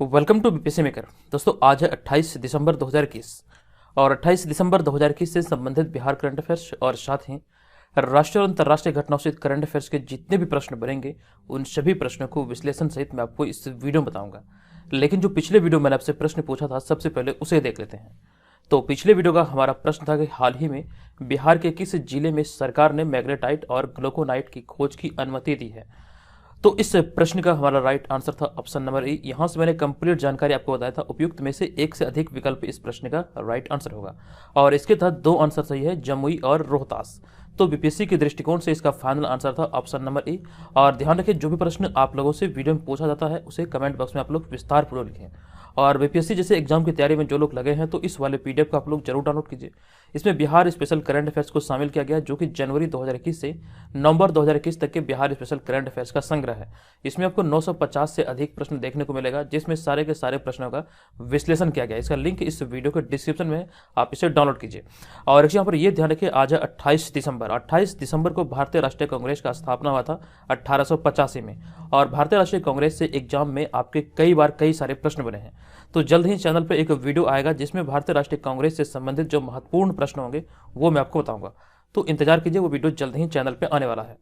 Welcome to BPSC maker. दोस्तों आज है 28 दिसंबर 2021 और 28 दिसंबर 2021 से संबंधित बिहार करंट अफेयर्स और साथ ही राष्ट्रीय और अंतर्राष्ट्रीय घटनाओं से करंट अफेयर्स के जितने भी प्रश्न बनेंगे उन सभी प्रश्नों को विश्लेषण सहित मैं आपको इस वीडियो में बताऊंगा। लेकिन जो पिछले वीडियो मैंने आपसे प्रश्न पूछा था सबसे पहले उसे देख लेते हैं। तो पिछले वीडियो का हमारा प्रश्न था कि हाल ही में बिहार के किस जिले में सरकार ने मैग्नेटाइट और ग्लूकोनाइट की खोज की अनुमति दी है। तो इस प्रश्न का हमारा राइट आंसर था ऑप्शन नंबर ए। यहां से मैंने कंप्लीट जानकारी आपको बताया था, उपयुक्त में से एक से अधिक विकल्प इस प्रश्न का राइट आंसर होगा और इसके तहत दो आंसर सही है, जमुई और रोहतास। तो बीपीएससी के दृष्टिकोण से इसका फाइनल आंसर था ऑप्शन नंबर ए। और ध्यान रखें, जो भी प्रश्न आप लोगों से वीडियो में पूछा जाता है उसे कमेंट बॉक्स में आप लोग विस्तार पूर्वक लिखें। और बीपीएससी जैसे एग्जाम की तैयारी में जो लोग लगे हैं तो इस वाले पीडीएफ को आप लोग जरूर डाउनलोड कीजिए। इसमें बिहार स्पेशल करंट अफेयर्स को शामिल किया गया जो कि जनवरी 2021 से नवंबर 2021 तक के बिहार स्पेशल करंट अफेयर्स का संग्रह है। इसमें आपको 950 से अधिक प्रश्न देखने को मिलेगा जिसमें सारे के सारे प्रश्नों का विश्लेषण किया गया। इसका लिंक इस वीडियो के डिस्क्रिप्शन में, आप इसे डाउनलोड कीजिए। और यहाँ पर यह ध्यान रखिए, आज है 28 दिसंबर को भारतीय राष्ट्रीय कांग्रेस का स्थापना हुआ था 1885 में। और भारतीय राष्ट्रीय कांग्रेस से एग्जाम में आपके कई सारे प्रश्न बने हैं। तो जल्द ही चैनल पर एक वीडियो आएगा जिसमें भारतीय राष्ट्रीय कांग्रेस से संबंधित जो महत्वपूर्ण प्रश्न होंगे वो मैं आपको बताऊंगा। तो इंतजार कीजिए, वो वीडियो जल्द ही चैनल पे आने वाला है।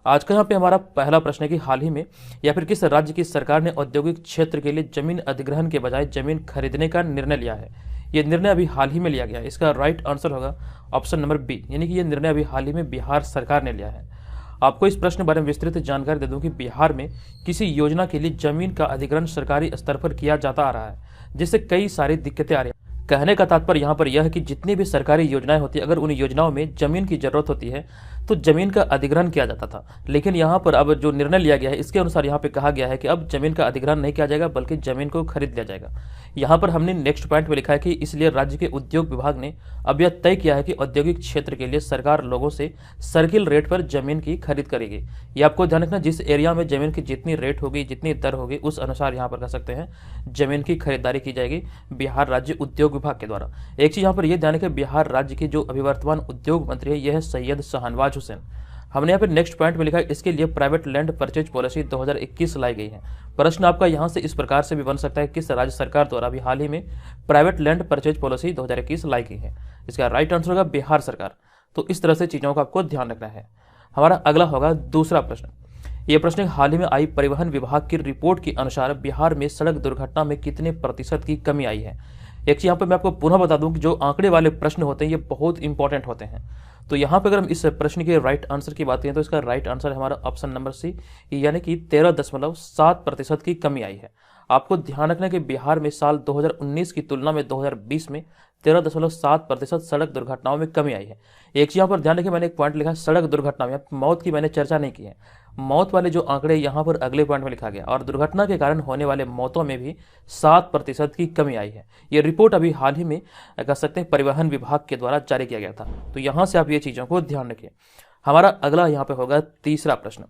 आज का यहाँ पे हमारा पहला प्रश्न है कि हाल ही में या फिर किस राज्य की सरकार ने औद्योगिक क्षेत्र के लिए जमीन अधिग्रहण के बजाय जमीन खरीदने का निर्णय लिया है। ये निर्णय अभी हाल ही में लिया गया है। इसका राइट आंसर होगा ऑप्शन नंबर बी, यानी कि ये निर्णय अभी हाल ही में बिहार सरकार ने लिया है। आपको इस प्रश्न के बारे में विस्तृत जानकारी दे दूं कि बिहार में किसी योजना के लिए जमीन का अधिग्रहण सरकारी स्तर पर किया जाता आ रहा है जिससे कई सारी दिक्कतें आ रही हैं। कहने का तात्पर्य यहाँ पर यह है कि जितनी भी सरकारी योजनाएं होती है, अगर उन योजनाओं में जमीन की जरूरत होती है तो जमीन का अधिग्रहण किया जाता था। लेकिन यहाँ पर अब जो निर्णय लिया गया है इसके अनुसार यहाँ पे कहा गया है कि अब जमीन का अधिग्रहण नहीं किया जाएगा बल्कि जमीन को खरीद लिया जाएगा। यहाँ पर हमने नेक्स्ट पॉइंट में लिखा है कि इसलिए राज्य के उद्योग विभाग ने अब यह तय किया है कि औद्योगिक क्षेत्र के लिए सरकार लोगों से सर्किल रेट पर जमीन की खरीद करेगी। ये आपको ध्यान रखना, जिस एरिया में जमीन की जितनी रेट होगी, जितनी दर होगी, उस अनुसार यहाँ पर कह सकते हैं जमीन की खरीदारी की जाएगी बिहार राज्य उद्योग विभाग के द्वारा। एक चीज यहाँ पर यह ध्यान रखें, बिहार राज्य के जो अभिवर्तमान उद्योग मंत्री है यह है सैयद शाहनवाज हुसैन। हमने यहाँ पे नेक्स्ट पॉइंट में लिखा है इसके लिए प्राइवेट लैंड परचेज पॉलिसी 2021 लाई गई है। प्रश्न आपका यहाँ से इस प्रकार से भी बन सकता है, किस राज्य सरकार द्वारा भी हाल ही में प्राइवेट लैंड परचेज पॉलिसी 2021 लाई गई है। इसका राइट आंसर होगा बिहार सरकार। तो इस तरह से चीजों का आपको ध्यान रखना है। हमारा अगला होगा दूसरा प्रश्न। यह प्रश्न हाल ही में आई परिवहन विभाग की रिपोर्ट के अनुसार बिहार में सड़क दुर्घटना में कितने प्रतिशत की कमी आई है। एक चीज यहाँ पर मैं आपको पुनः बता दूं कि जो आंकड़े वाले प्रश्न होते हैं ये बहुत इंपॉर्टेंट होते हैं। तो यहाँ पे अगर हम इस प्रश्न के राइट आंसर की बात करें तो इसका राइट आंसर है हमारा ऑप्शन नंबर सी, यानी कि 13.7% की कमी आई है। आपको ध्यान रखना है कि बिहार में साल 2019 की तुलना में 2020 में 13.7% सड़क दुर्घटनाओं में कमी आई है। एक चीज यहाँ पर ध्यान रखिए, मैंने एक पॉइंट लिखा है सड़क दुर्घटना में, मौत की मैंने चर्चा नहीं की है। मौत वाले जो आंकड़े यहाँ पर अगले पॉइंट में लिखा गया और दुर्घटना के कारण होने वाले मौतों में भी 7% की कमी आई है। ये रिपोर्ट अभी हाल ही में कह सकते हैं परिवहन विभाग के द्वारा जारी किया गया था। तो यहाँ से आप ये चीज़ों को ध्यान रखिए। हमारा अगला यहाँ पे होगा तीसरा प्रश्न।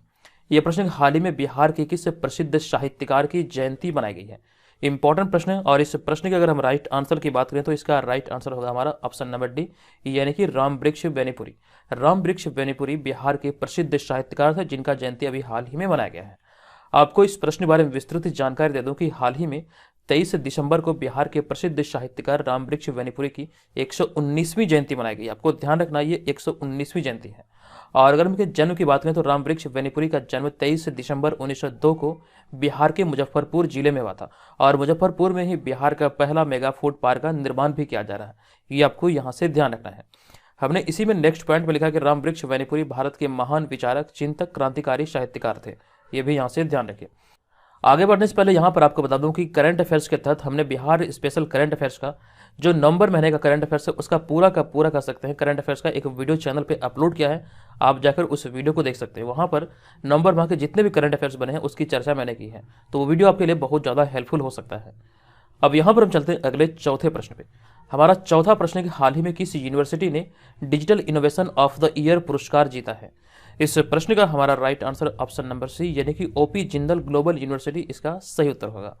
यह प्रश्न हाल ही में बिहार के किस प्रसिद्ध साहित्यकार की जयंती मनाई गई है। इंपॉर्टेंट प्रश्न है और इस प्रश्न के अगर हम राइट आंसर की बात करें तो इसका राइट आंसर होगा हमारा ऑप्शन नंबर डी, यानी कि राम वृक्ष बेनीपुरी। राम वृक्ष बेनीपुरी बिहार के प्रसिद्ध साहित्यकार थे जिनका जयंती अभी हाल ही में मनाया गया है। आपको इस प्रश्न के बारे में विस्तृत जानकारी दे दूं कि हाल ही में 23 दिसंबर को बिहार के प्रसिद्ध साहित्यकार राम वृक्ष बेनीपुरी की 119वीं जयंती मनाई गई। आपको ध्यान रखना ये 119वीं जयंती है। और अगर उनके जन्म की बात करें तो राम वृक्ष बेनीपुरी का जन्म 23 दिसंबर 1902 को बिहार के मुजफ्फरपुर जिले में हुआ था और मुजफ्फरपुर में ही बिहार का पहला मेगा फूड पार्क का निर्माण भी किया जा रहा है। ये आपको यहाँ से ध्यान रखना है। हमने इसी में नेक्स्ट पॉइंट में लिखा कि राम वृक्ष बेनीपुरी भारत के महान विचारक, चिंतक, क्रांतिकारी साहित्यकार थे। ये भी यहाँ से ध्यान रखिए। आगे बढ़ने से पहले यहाँ पर आपको बता दूं कि करंट अफेयर्स के तहत हमने बिहार स्पेशल करंट अफेयर्स का जो नवंबर महीने का करंट अफेयर्स है उसका पूरा का पूरा कर सकते हैं करंट अफेयर्स का एक वीडियो चैनल पे अपलोड किया है। आप जाकर उस वीडियो को देख सकते हैं। वहाँ पर नवंबर माह के जितने भी करंट अफेयर्स बने हैं उसकी चर्चा मैंने की है। तो वो वीडियो आपके लिए बहुत ज़्यादा हेल्पफुल हो सकता है। अब यहाँ पर हम चलते हैं अगले चौथे प्रश्न पे। हमारा चौथा प्रश्न है कि हाल ही में किस यूनिवर्सिटी ने digital innovation of the year पुरस्कार जीता है। इस प्रश्न का हमारा right answer option number C, यानी कि ओपी जिंदल ग्लोबल यूनिवर्सिटी इसका सही उत्तर होगा।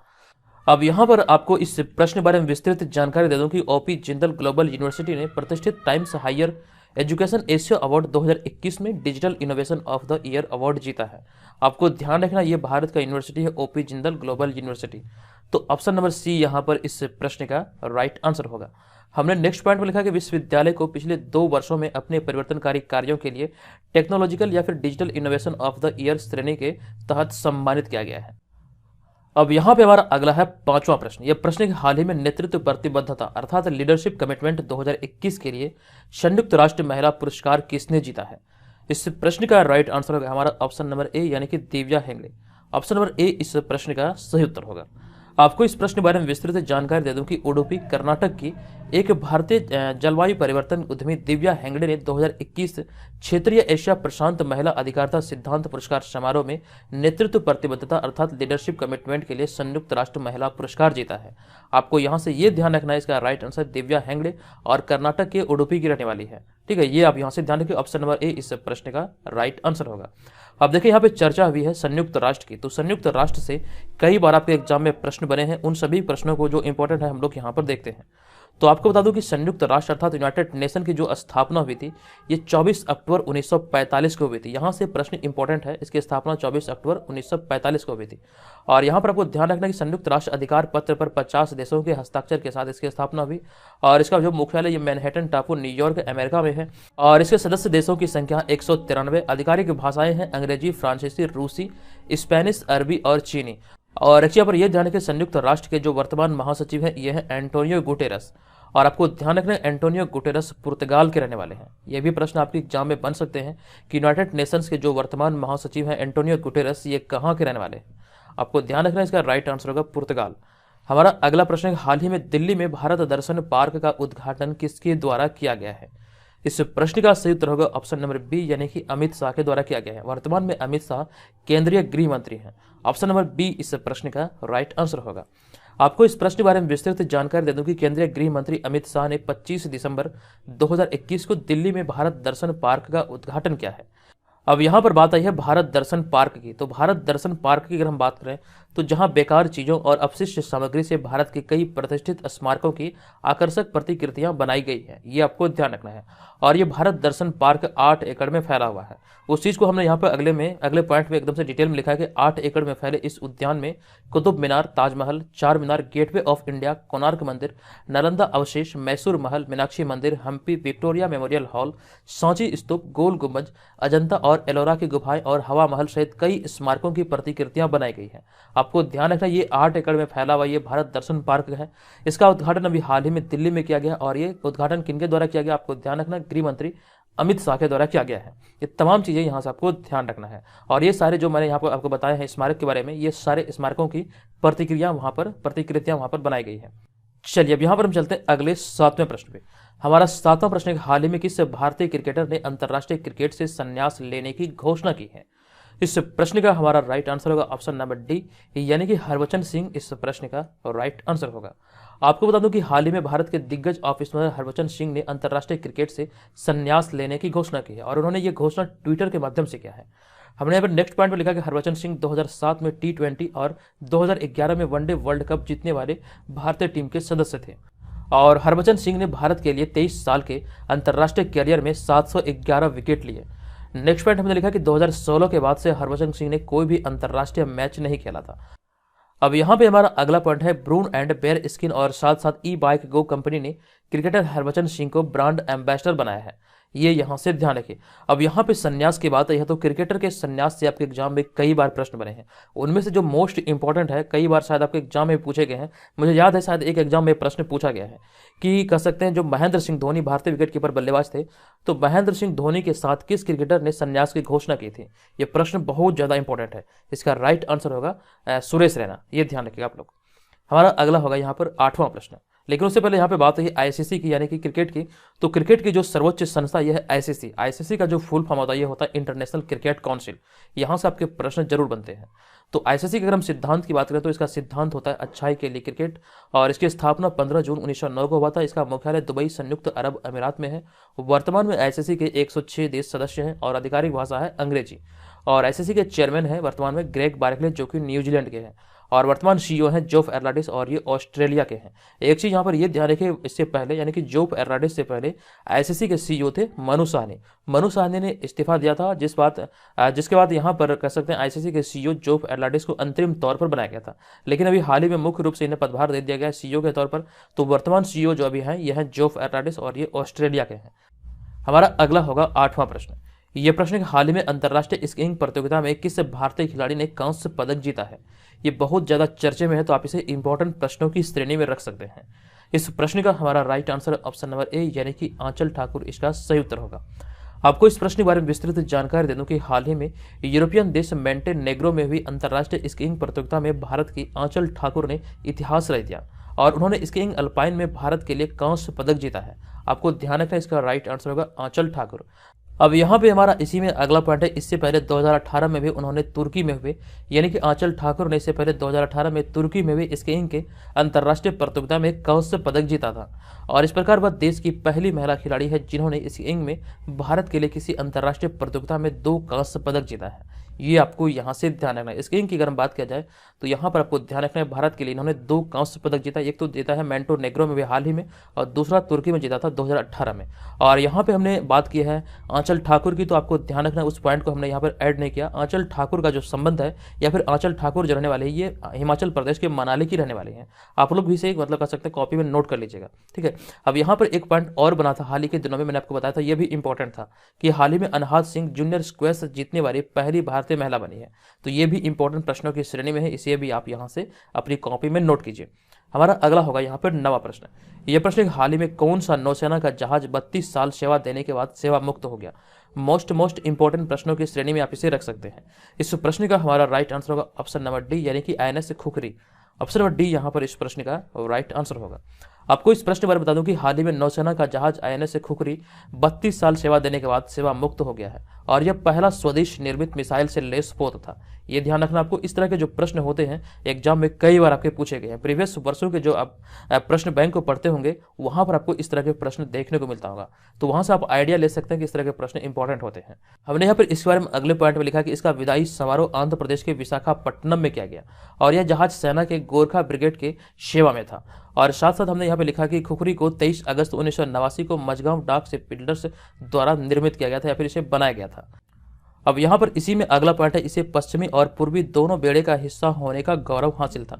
अब यहाँ पर आपको इस प्रश्न के बारे में विस्तृत जानकारी दे दूं कि ओपी जिंदल ग्लोबल यूनिवर्सिटी ने प्रतिष्ठित Times Higher Education Asia award 2021 में digital innovation of the year award जीता है। आपको ध्यान रखना ये भारत का यूनिवर्सिटी है, ओपी जिंदल ग्लोबल यूनिवर्सिटी। तो ऑप्शन नंबर सी यहाँ पर इस प्रश्न का राइट आंसर होगा। हमने नेक्स्ट पॉइंट में लिखा कि विश्वविद्यालय को पिछले 2 वर्षों में अपने परिवर्तनकारी कार्यों के लिए टेक्नोलॉजिकल या फिर digital innovation of the year श्रेणी के तहत सम्मानित किया गया है। अब यहाँ पे हमारा अगला है 5वां प्रश्न। यह प्रश्न हाल ही में नेतृत्व प्रतिबद्धता अर्थात लीडरशिप कमिटमेंट 2021 के लिए संयुक्त राष्ट्र महिला पुरस्कार किसने जीता है। इस प्रश्न का राइट आंसर होगा हमारा ऑप्शन नंबर ए यानी कि Divya Hegde. Option number A इस प्रश्न का सही उत्तर होगा। आपको इस प्रश्न के बारे में विस्तृत जानकारी दे दूं कि उडुपी कर्नाटक की एक भारतीय जलवायु परिवर्तन उद्यमी दिव्या हेगड़े ने 2021 क्षेत्रीय एशिया प्रशांत महिला अधिकारिता सिद्धांत पुरस्कार समारोह में नेतृत्व प्रतिबद्धता अर्थात लीडरशिप कमिटमेंट के लिए संयुक्त राष्ट्र महिला पुरस्कार जीता है। आपको यहाँ से ये ध्यान रखना है, इसका राइट आंसर दिव्या हेगड़े और कर्नाटक के उडुपी की रहने वाली है। ठीक है, ये आप यहाँ से ध्यान रखिए, ऑप्शन नंबर ए इस प्रश्न का राइट आंसर होगा। अब देखिए यहाँ पे चर्चा हुई है संयुक्त राष्ट्र की, तो संयुक्त राष्ट्र से कई बार आपके एग्जाम में प्रश्न बने हैं। उन सभी प्रश्नों को जो इंपॉर्टेंट है हम लोग यहाँ पर देखते हैं। तो आपको बता दूं कि संयुक्त राष्ट्र अर्थात यूनाइटेड नेशन की जो स्थापना हुई थी ये 24 अक्टूबर 1945 को हुई थी। यहाँ से प्रश्न इंपॉर्टेंट है, इसकी स्थापना 24 अक्टूबर 1945 को हुई थी। और यहाँ पर आपको ध्यान रखना कि संयुक्त राष्ट्र अधिकार पत्र पर 50 देशों के हस्ताक्षर के साथ इसकी स्थापना हुई और इसका जो मुख्यालय ये मैनहट्टन टापू न्यूयॉर्क अमेरिका में है और इसके सदस्य देशों की संख्या 193। आधिकारिक भाषाएं हैं अंग्रेजी, फ्रांसीसी, रूसी, स्पेनिश, अरबी और चीनी। और यहाँ पर यह ध्यान रखें संयुक्त राष्ट्र के जो वर्तमान महासचिव हैं ये हैं एंटोनियो गुटेरस। और आपको ध्यान रखना एंटोनियो गुटेरस पुर्तगाल के रहने वाले हैं। यह भी प्रश्न आपके एग्जाम में बन सकते हैं कि यूनाइटेड नेशंस के जो वर्तमान महासचिव हैं एंटोनियो गुटेरस ये कहाँ के रहने वाले हैं। आपको ध्यान रखना इसका राइट आंसर होगा पुर्तगाल। हमारा अगला प्रश्न है हाल ही में दिल्ली में भारत दर्शन पार्क का उद्घाटन किसके द्वारा किया गया है। इस प्रश्न का सही उत्तर होगा ऑप्शन नंबर बी यानी कि अमित शाह के द्वारा किया गया है। वर्तमान में अमित शाह केंद्रीय गृह मंत्री हैं। ऑप्शन नंबर बी इस प्रश्न का राइट आंसर होगा। आपको इस प्रश्न के बारे में विस्तृत जानकारी दे दूं कि केंद्रीय गृह मंत्री अमित शाह ने 25 दिसंबर 2021 को दिल्ली में भारत दर्शन पार्क का उद्घाटन किया है। अब यहाँ पर बात आई है भारत दर्शन पार्क की। तो भारत दर्शन पार्क की अगर हम बात करें तो जहाँ बेकार चीज़ों और अपशिष्ट सामग्री से भारत के कई प्रतिष्ठित स्मारकों की आकर्षक प्रतिकृतियां बनाई गई है, ये आपको ध्यान रखना है। और ये भारत दर्शन पार्क 8 एकड़ में फैला हुआ है। उस चीज़ को हमने यहाँ पर अगले पॉइंट में एकदम से डिटेल में लिखा है कि 8 एकड़ में फैले इस उद्यान में Qutub Minar, Taj Mahal, Char Minar, Gateway of India, Konark मंदिर, नालंदा अवशेष, मैसूर महल, मीनाक्षी मंदिर, Hampi, Victoria Memorial Hall, Sanchi स्तूप, गोल गुंबज, अजंता और एलोरा की गुफाएं और हवा महल सहित कई स्मारकों की प्रतिकृतियां बनाई गई हैं। आपको ध्यान रखना ये 8 एकड़ में फैला हुआ ये भारत दर्शन पार्क है। इसका उद्घाटन अभी हाल ही में दिल्ली में किया गया और ये उद्घाटन किनके द्वारा किया गया आपको ध्यान रखना गृह मंत्री अमित शाह के द्वारा किया गया है। ये तमाम चीजें यहाँ से आपको ध्यान रखना है। और ये सारे जो मैंने यहाँ पर आपको बताया है स्मारक के बारे में, ये सारे स्मारकों की प्रतिकृतियां वहां पर बनाई गई है। चलिए अब यहाँ पर हम चलते हैं अगले 7वें प्रश्न पे। हमारा 7वां प्रश्न है हाल ही में किस भारतीय क्रिकेटर ने अंतर्राष्ट्रीय क्रिकेट से संन्यास लेने की घोषणा की है। इस प्रश्न का हमारा राइट आंसर होगा ऑप्शन नंबर डी यानी कि हरभजन सिंह इस प्रश्न का राइट आंसर होगा। आपको बता दूं कि हाल ही में भारत के दिग्गज ऑफ स्पिनर हरभजन सिंह ने अंतर्राष्ट्रीय क्रिकेट से संन्यास लेने की घोषणा की है और उन्होंने ये घोषणा ट्विटर के माध्यम से किया है। हमने यहाँ पर नेक्स्ट पॉइंट में लिखा कि हरभजन सिंह 2007 में T20 और 2011 में वनडे वर्ल्ड कप जीतने वाले भारतीय टीम के सदस्य थे। और हरभजन सिंह ने भारत के लिए 23 साल के अंतर्राष्ट्रीय कैरियर में 711 विकेट लिए। नेक्स्ट पॉइंट हमने लिखा कि 2016 के बाद से हरभजन सिंह ने कोई भी अंतर्राष्ट्रीय मैच नहीं खेला था। अब यहाँ पे हमारा अगला पॉइंट है ब्रून एंड बेयर स्किन और साथ साथ ई बाइक गो कंपनी ने क्रिकेटर हरभजन सिंह को ब्रांड एम्बेसडर बनाया है। ये यहाँ से ध्यान रखिए। अब यहाँ पे संन्यास की बात है तो क्रिकेटर के संन्यास से आपके एग्जाम में कई बार प्रश्न बने हैं। उनमें से जो मोस्ट इंपॉर्टेंट है, कई बार शायद आपके एग्जाम में पूछे गए हैं, मुझे याद है शायद एक एग्जाम में प्रश्न पूछा गया है कि कह सकते हैं जो महेंद्र सिंह धोनी भारतीय विकेटकीपर बल्लेबाज थे, तो महेंद्र सिंह धोनी के साथ किस क्रिकेटर ने संन्यास की घोषणा की थी। ये प्रश्न बहुत ज्यादा इंपॉर्टेंट है। इसका राइट आंसर होगा सुरेश रैना। ये ध्यान रखिएगा आप लोग। हमारा अगला होगा यहाँ पर 8वां प्रश्न। लेकिन उससे पहले यहाँ पे बात है आईसीसी की यानी कि क्रिकेट की। तो क्रिकेट की जो सर्वोच्च संस्था यह है आईसीसी। आईसीसी का जो फुल फॉर्म होता है ये होता है इंटरनेशनल क्रिकेट काउंसिल। यहाँ से आपके प्रश्न जरूर बनते हैं। तो आईसीसी के अगर हम सिद्धांत की बात करें तो इसका सिद्धांत होता है अच्छाई के लिए क्रिकेट और इसकी स्थापना 15 जून 1909 को हुआ था। इसका मुख्यालय दुबई संयुक्त अरब अमीरात में है। वर्तमान में आईसीसी के 106 देश सदस्य हैं और आधिकारिक भाषा है अंग्रेजी। और आईसीसी के चेयरमैन है वर्तमान में ग्रेग बार्कले जो कि न्यूजीलैंड के हैं। और वर्तमान सीईओ हैं जोफ एर्नांडिस और ये ऑस्ट्रेलिया के हैं। एक चीज़ यहाँ पर ये ध्यान रखिए, इससे पहले यानी कि जोफ एर्नांडिस से पहले आईसीसी के सीईओ थे मनु साहनी। मनु साहनी ने इस्तीफा दिया था, जिसके बाद यहाँ पर कह सकते हैं आईसीसी के सीईओ जोफ एर्नांडिस को अंतरिम तौर पर बनाया गया था, लेकिन अभी हाल ही में मुख्य रूप से इन्हें पदभार दे दिया गया है सीईओ के तौर पर। तो वर्तमान सीईओ जो अभी हैं यह है जोफ एर्नांडिस और ये ऑस्ट्रेलिया के हैं। हमारा अगला होगा 8वां प्रश्न। ये प्रश्न हाल ही में अंतर्राष्ट्रीय स्कीइंग प्रतियोगिता में किस भारतीय खिलाड़ी ने कांस्य पदक जीता है। ये बहुत ज्यादा चर्चे में है, तो आप इसे इंपॉर्टेंट प्रश्नों की श्रेणी में रख सकते हैं। इस प्रश्न का हमारा right answer option number A यानी कि आंचल ठाकुर इसका सही उत्तर होगा। आपको इस प्रश्न के बारे में विस्तृत जानकारी दे दूं कि हाल ही में यूरोपियन देश मेंटेनेग्रो में हुई अंतर्राष्ट्रीय स्कीइंग प्रतियोगिता में भारत की आंचल ठाकुर ने इतिहास रच दिया और उन्होंने स्कीइंग अल्पाइन में भारत के लिए कांस्य पदक जीता है। आपको ध्यान रखना, इसका राइट आंसर होगा आंचल ठाकुर। अब यहाँ पे हमारा इसी में अगला पॉइंट है, इससे पहले 2018 में भी उन्होंने तुर्की में हुए यानी कि आंचल ठाकुर ने इससे पहले 2018 में तुर्की में हुई स्कीइंग के अंतर्राष्ट्रीय प्रतियोगिता में कांस्य पदक जीता था और इस प्रकार वह देश की पहली महिला खिलाड़ी है जिन्होंने स्कीइंग में भारत के लिए किसी अंतर्राष्ट्रीय प्रतियोगिता में 2 कांस्य पदक जीता है। ये आपको यहाँ से ध्यान रखना है। स्कीइंग की अगर हम बात किया जाए तो यहाँ पर आपको ध्यान रखना है, भारत के लिए इन्होंने 2 कांस्य पदक जीता। एक तो जीता है मेंटेनेग्रो में भी हाल ही में और दूसरा तुर्की में जीता था 2018 में। और यहाँ पे हमने बात की है आंचल ठाकुर की, तो आपको ध्यान रखना है उस पॉइंट को हमने यहाँ पर ऐड नहीं किया। आंचल ठाकुर का जो संबंध है या फिर आंचल ठाकुर जो रहने वाले हैं ये हिमाचल प्रदेश के मनाली की रहने वाले हैं। आप लोग भी इसे मतलब कर सकते हैं, कॉपी में नोट कर लीजिएगा, ठीक है। अब यहाँ पर एक पॉइंट और बना था हाल ही के दिनों में, मैंने आपको बताया था, ये भी इंपॉर्टेंट था कि हाल ही में अनहाद सिंह जूनियर स्क्वैश जीतने वाली पहली भारतीय महिला बनी है। तो ये भी इंपॉर्टेंट प्रश्नों की श्रेणी में है, इसे भी आप यहाँ से अपनी कॉपी में नोट कीजिए। हमारा अगला होगा यहाँ पर 9वां प्रश्न। यह प्रश्न हाल ही में कौन सा नौसेना का जहाज 32 साल सेवा देने के बाद सेवा मुक्त हो गया। मोस्ट इंपॉर्टेंट प्रश्नों की श्रेणी में आप इसे रख सकते हैं। इस प्रश्न का हमारा राइट आंसर होगा ऑप्शन नंबर डी यानी कि INS khukri. Option number D यहाँ पर इस प्रश्न का राइट आंसर होगा। आपको इस प्रश्न बारे बता दूं कि हाल ही में नौसेना का जहाज आईएनएस खुखरी 32 साल सेवा देने के बाद सेवा मुक्त हो गया है और यह पहला स्वदेश निर्मित मिसाइल से लैस पोत था। ये ध्यान रखना, आपको इस तरह के जो प्रश्न होते हैं एग्जाम में कई बार आपके पूछे गए हैं। प्रीवियस वर्षों के जो आप प्रश्न बैंक को पढ़ते होंगे वहां पर आपको इस तरह के प्रश्न देखने को मिलता होगा, तो वहां से आप आइडिया ले सकते हैं कि इस तरह के प्रश्न इंपॉर्टेंट होते हैं। हमने यहाँ पर इस बारे में अगले पॉइंट में लिखा कि इसका विदाई समारोह आंध्र प्रदेश के विशाखापट्टनम में किया गया और यह जहाज सेना के गोरखा ब्रिगेड के सेवा में था। और साथ साथ हमने यहाँ पे लिखा कि खुखरी को 23 अगस्त 1989 को मझगांव डाक से बिल्डर्स द्वारा निर्मित किया गया था या फिर इसे बनाया गया था। अब यहाँ पर इसी में अगला पॉइंट है, इसे पश्चिमी और पूर्वी दोनों बेड़े का हिस्सा होने का गौरव हासिल था।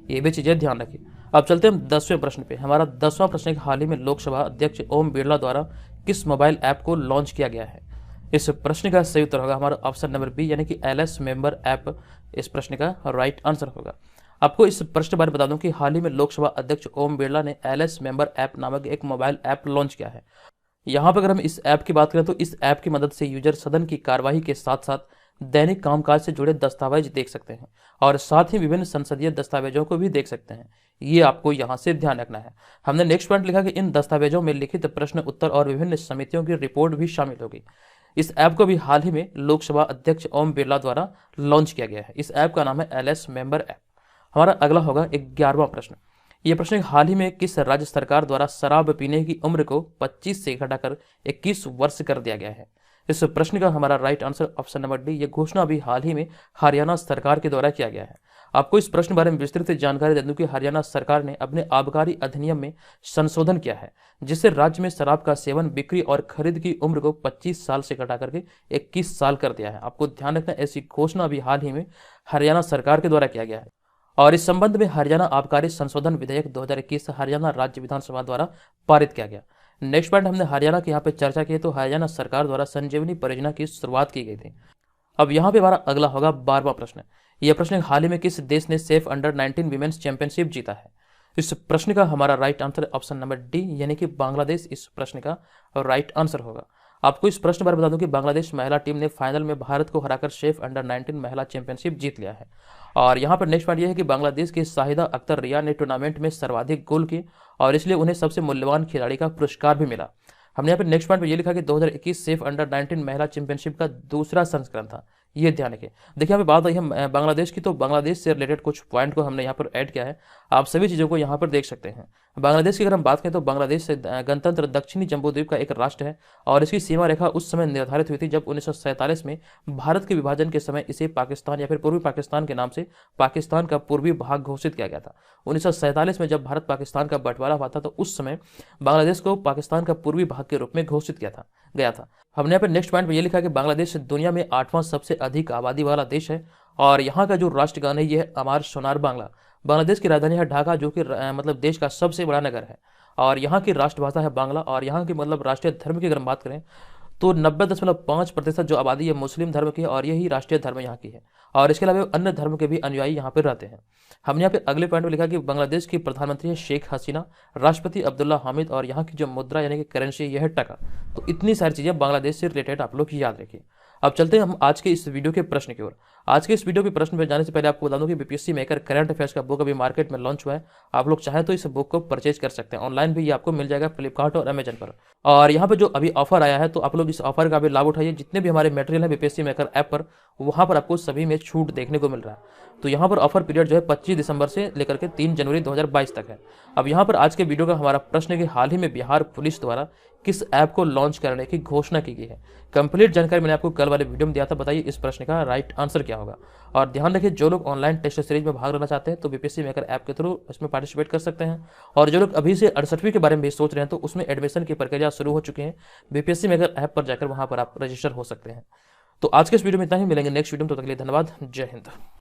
ये भी चीजें ध्यान रखिए। अब चलते हैं हम 10वें प्रश्न पे। हमारा 10वां प्रश्न हाल ही में लोकसभा अध्यक्ष ओम बिरला द्वारा किस मोबाइल ऐप को लॉन्च किया गया है। इस प्रश्न का सही उत्तर होगा हमारा ऑप्शन नंबर बी यानी कि एलएस मेंबर ऐप इस प्रश्न का राइट आंसर होगा। आपको इस प्रश्न के बारे में बता दूं कि हाल ही में लोकसभा अध्यक्ष ओम बिरला ने एलएस मेंबर ऐप नामक एक मोबाइल ऐप लॉन्च किया है। यहाँ पर अगर हम इस ऐप की बात करें तो इस ऐप की मदद से यूजर सदन की कार्यवाही के साथ साथ दैनिक कामकाज से जुड़े दस्तावेज देख सकते हैं और साथ ही विभिन्न संसदीय दस्तावेजों को भी देख सकते हैं। ये आपको यहाँ से ध्यान रखना है। हमने नेक्स्ट पॉइंट लिखा कि इन दस्तावेजों में लिखित प्रश्न उत्तर और विभिन्न समितियों की रिपोर्ट भी शामिल होगी। इस ऐप को भी हाल ही में लोकसभा अध्यक्ष ओम बिरला द्वारा लॉन्च किया गया है। इस ऐप का नाम है एलएस मेंबर ऐप। हमारा अगला होगा 11वां प्रश्न। यह प्रश्न हाल ही में किस राज्य सरकार द्वारा शराब पीने की उम्र को 25 से घटाकर 21 वर्ष कर दिया गया है। इस प्रश्न का हमारा right answer option number D. यह घोषणा भी हाल ही में हरियाणा सरकार के द्वारा किया गया है। आपको इस प्रश्न के बारे में विस्तृत जानकारी दे दूं कि हरियाणा सरकार ने अपने आबकारी अधिनियम में संशोधन किया है जिससे राज्य में शराब का सेवन, बिक्री और खरीद की उम्र को 25 साल से घटा करके 21 साल कर दिया है। आपको ध्यान रखना, ऐसी घोषणा भी हाल ही में हरियाणा सरकार के द्वारा किया गया है। और इस संबंध में हरियाणा आबकारी संशोधन विधेयक 2021 हरियाणा राज्य विधानसभा द्वारा पारित किया गया। नेक्स्ट पॉइंट हमने हरियाणा की यहाँ पे चर्चा की तो हरियाणा सरकार द्वारा संजीवनी परियोजना की शुरुआत की गई थी। अब यहाँ पे हमारा अगला होगा 12वां प्रश्न। यह प्रश्न हाल ही में किस देश ने सेफ अंडर 19 विमेन्स चैंपियनशिप जीता है। इस प्रश्न का हमारा right answer option number D यानी कि बांग्लादेश इस प्रश्न का राइट आंसर होगा। आपको इस प्रश्न पर बता दूं कि बांग्लादेश महिला टीम ने फाइनल में भारत को हराकर सेफ अंडर 19 महिला चैंपियनशिप जीत लिया है। और यहाँ पर नेक्स्ट पॉइंट यह है कि बांग्लादेश की शाहिदा अख्तर रिया ने टूर्नामेंट में सर्वाधिक गोल किए और इसलिए उन्हें सबसे मूल्यवान खिलाड़ी का पुरस्कार भी मिला। हमने यहाँ पर नेक्स्ट पॉइंट पर यह लिखा कि 2021 सेफ अंडर 19 महिला चैंपियनशिप का दूसरा संस्करण था। ये ध्यान रखें। देखिए, यहाँ पे बात आई है बांग्लादेश की, तो बांग्लादेश से रिलेटेड कुछ पॉइंट को हमने यहाँ पर ऐड किया है। आप सभी चीज़ों को यहाँ पर देख सकते हैं। बांग्लादेश की अगर हम बात करें तो बांग्लादेश से गणतंत्र दक्षिणी जम्बूद्वीप का एक राष्ट्र है और इसकी सीमा रेखा उस समय निर्धारित हुई थी जब 1947 में भारत के विभाजन के समय इसे पाकिस्तान या फिर पूर्वी पाकिस्तान के नाम से पाकिस्तान का पूर्वी भाग घोषित किया गया था। 1947 में जब भारत पाकिस्तान का बंटवारा हुआ था तो उस समय बांग्लादेश को पाकिस्तान का पूर्वी भाग के रूप में घोषित गया था। हमने यहाँ पे नेक्स्ट पॉइंट में ये लिखा है कि बांग्लादेश दुनिया में 8वां सबसे अधिक आबादी वाला देश है और यहाँ का जो राष्ट्रगान है ये है अमार सोनार बांग्ला। बांग्लादेश की राजधानी है ढाका, जो कि मतलब देश का सबसे बड़ा नगर है और यहाँ की राष्ट्रभाषा है बांग्ला। और यहाँ की मतलब राष्ट्रीय धर्म की अगर हम बात करें तो 90.5% जो आबादी है मुस्लिम धर्म की है और यही राष्ट्रीय धर्म यहाँ की है और इसके अलावा अन्य धर्म के भी अनुयायी यहाँ पर रहते हैं। हमने यहाँ पे अगले पॉइंट में लिखा कि बांग्लादेश की प्रधानमंत्री है शेख हसीना, राष्ट्रपति अब्दुल्ला हामिद और यहाँ की जो मुद्रा यानी कि करेंसी यह है टका। तो इतनी सारी चीज़ें बांग्लादेश से रिलेटेड आप लोग याद रखिए। अब चलते हैं हम आज के इस वीडियो के प्रश्न की ओर। आज के इस वीडियो के प्रश्न पर जाने से पहले आपको बता दूं कि बीपीएससी मेकर करंट अफेयर्स का बुक अभी मार्केट में लॉन्च हुआ है। आप लोग चाहें तो इस बुक को परचेज कर सकते हैं, ऑनलाइन भी ये आपको मिल जाएगा फ्लिपकार्ट और अमेजन पर। और यहाँ पे जो अभी ऑफर आया है तो आप लोग इस ऑफर का भी लाभ उठाइए। जितने भी हमारे मटेरियल है बीपीएससी मेकर ऐप पर, वहाँ पर आपको सभी में छूट देखने को मिल रहा है। तो यहाँ पर ऑफर पीरियड जो है 25 दिसंबर से लेकर के 3 जनवरी 2022 तक है। अब यहाँ पर आज के वीडियो का हमारा प्रश्न है कि हाल ही में बिहार पुलिस द्वारा किस ऐप को लॉन्च करने की घोषणा की गई है। कंप्लीट जानकारी मैंने आपको कल वाले वीडियो में दिया था। बताइए इस प्रश्न का राइट आंसर क्या होगा। और ध्यान रखिए, जो लोग ऑनलाइन टेस्ट सीरीज में भाग लेना चाहते हैं तो बीपीएससी मेकर ऐप के थ्रू इसमें पार्टिसिपेट कर सकते हैं। और जो लोग अभी से 68वीं के बारे में भी सोच रहे हैं तो उसमें एडमिशन की प्रक्रिया शुरू हो चुकी है। बीपीएससी मेकर ऐप पर जाकर वहां पर आप रजिस्टर हो सकते हैं। तो आज के इस वीडियो में इतना ही, मिलेंगे नेक्स्ट वीडियो में। तो तक के लिए धन्यवाद। जय हिंद।